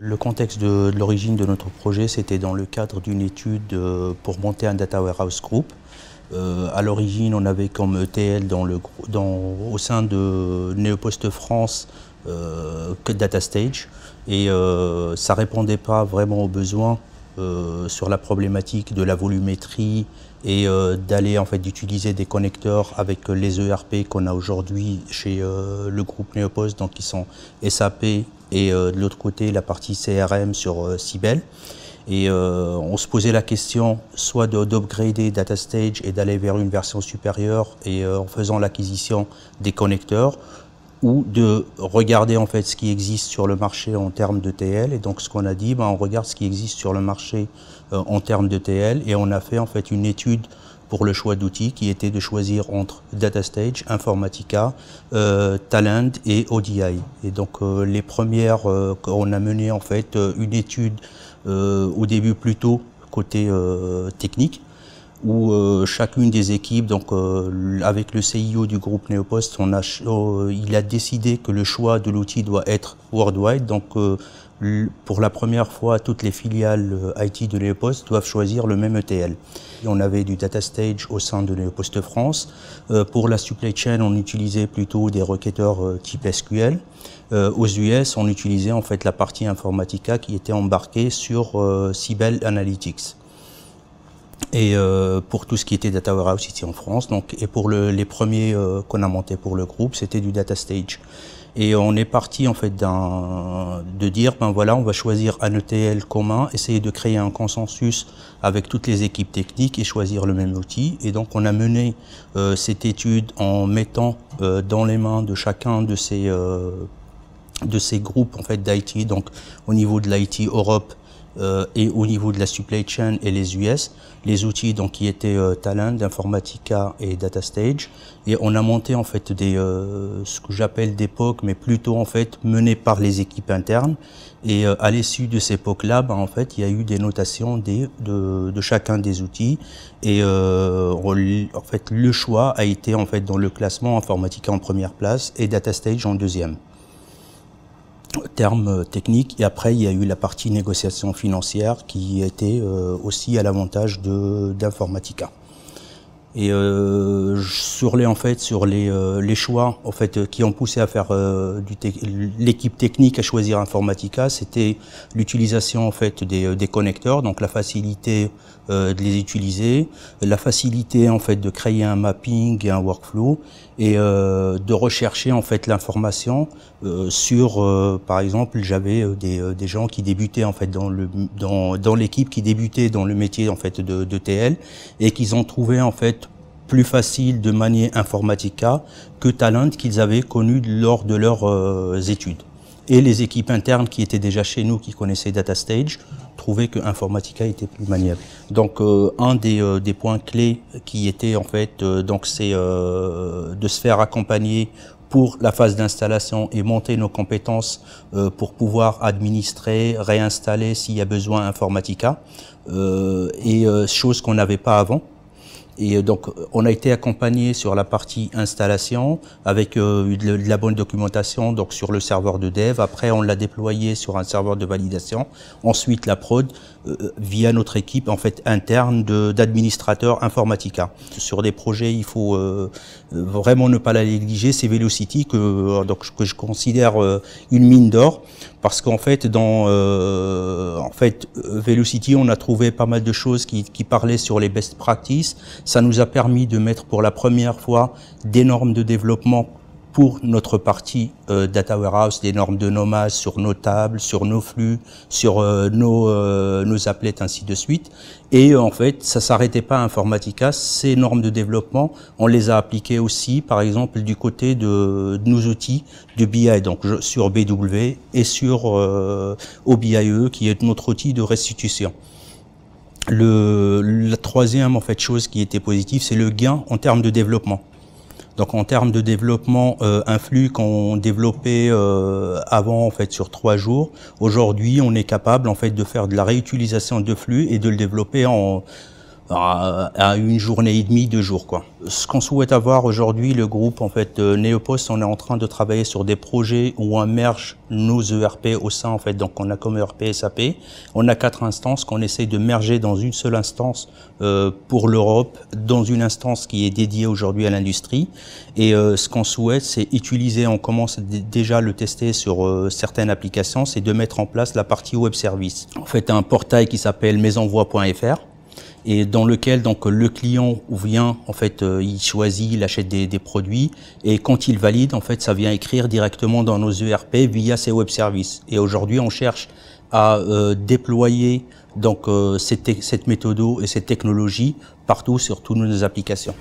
Le contexte de l'origine de notre projet, c'était dans le cadre d'une étude pour monter un Data Warehouse Group. À l'origine, on avait comme ETL au sein de Neopost France que DataStage, et ça ne répondait pas vraiment aux besoins sur la problématique de la volumétrie et d'aller d'utiliser des connecteurs avec les ERP qu'on a aujourd'hui chez le groupe Neopost, donc qui sont SAP, et de l'autre côté la partie CRM sur Sybelle. Et on se posait la question soit d'upgrader DataStage et d'aller vers une version supérieure et en faisant l'acquisition des connecteurs, ou de regarder ce qui existe sur le marché en termes de TL. Et donc ce qu'on a dit, on regarde ce qui existe sur le marché en termes de TL, et on a fait une étude pour le choix d'outils qui était de choisir entre DataStage, Informatica, Talend et ODI. Et donc les premières, on a mené une étude au début plutôt côté technique, où chacune des équipes, avec le CIO du groupe Neopost, il a décidé que le choix de l'outil doit être worldwide. Donc pour la première fois, toutes les filiales IT de Neopost doivent choisir le même ETL. On avait du DataStage au sein de Neopost France. Pour la supply chain, on utilisait plutôt des requêteurs type SQL. Aux US, on utilisait la partie Informatica qui était embarquée sur Sybelle Analytics. Et pour tout ce qui était Data Warehouse ici en France, et pour les premiers qu'on a montés pour le groupe, c'était du DataStage. Et on est parti de dire, on va choisir un ETL commun, essayer de créer un consensus avec toutes les équipes techniques et choisir le même outil. Et donc on a mené cette étude en mettant dans les mains de chacun de ces groupes d'IT, donc au niveau de l'IT Europe et au niveau de la supply chain et les US, les outils qui étaient Talend, Informatica et DataStage. Et on a monté ce que j'appelle des POC, mais plutôt menés par les équipes internes. Et à l'issue de ces POC-là, il y a eu des notations de chacun des outils. Et le choix a été dans le classement Informatica en première place et DataStage en deuxième. Termes techniques. Et après, il y a eu la partie négociation financière qui était aussi à l'avantage d'Informatica. Et sur les choix qui ont poussé à faire l'équipe technique à choisir Informatica, c'était l'utilisation des connecteurs, donc la facilité de les utiliser, la facilité de créer un mapping et un workflow, et de rechercher l'information sur par exemple, j'avais des gens qui débutaient dans l'équipe qui débutait dans le métier de TL, et qu'ils ont trouvé plus facile de manier Informatica que Talend qu'ils avaient connu lors de leurs études. Et les équipes internes qui étaient déjà chez nous, qui connaissaient DataStage, trouvaient que Informatica était plus maniable. Donc un des points clés qui était c'est de se faire accompagner pour la phase d'installation et monter nos compétences pour pouvoir administrer, réinstaller s'il y a besoin Informatica, chose qu'on n'avait pas avant. Et donc, on a été accompagné sur la partie installation avec de la bonne documentation donc sur le serveur de dev. Après, on l'a déployé sur un serveur de validation. Ensuite, la prod via notre équipe interne d'administrateurs Informatica. Sur des projets, il faut vraiment ne pas la négliger. C'est Velocity que je considère une mine d'or, parce qu'en Velocity, on a trouvé pas mal de choses qui parlaient sur les best practices. Ça nous a permis de mettre pour la première fois des normes de développement pour notre partie Data Warehouse, des normes de nommage sur nos tables, sur nos flux, sur nos applets, ainsi de suite. Et ça s'arrêtait pas à Informatica. Ces normes de développement, on les a appliquées aussi, par exemple, du côté de nos outils de BI, donc sur BW et sur OBIE, qui est notre outil de restitution. La troisième chose qui était positive, c'est le gain en termes de développement. Donc en termes de développement, un flux qu'on développait avant sur 3 jours, aujourd'hui on est capable de faire de la réutilisation de flux et de le développer en à une journée et demie, 2 jours, quoi. Ce qu'on souhaite avoir aujourd'hui, le groupe en fait Neopost, on est en train de travailler sur des projets où on merge nos ERP au sein en fait. Donc on a comme ERP SAP, on a 4 instances qu'on essaye de merger dans une seule instance pour l'Europe, dans une instance qui est dédiée aujourd'hui à l'industrie. Et ce qu'on souhaite, c'est utiliser, on commence déjà à le tester sur certaines applications, c'est de mettre en place la partie web service. En fait, un portail qui s'appelle mesenvoi.fr. Et dans lequel donc le client vient, en fait, il choisit, il achète des produits, et quand il valide, en fait, ça vient écrire directement dans nos ERP via ces web services. Et aujourd'hui, on cherche à déployer donc cette méthode et cette technologie partout sur toutes nos applications.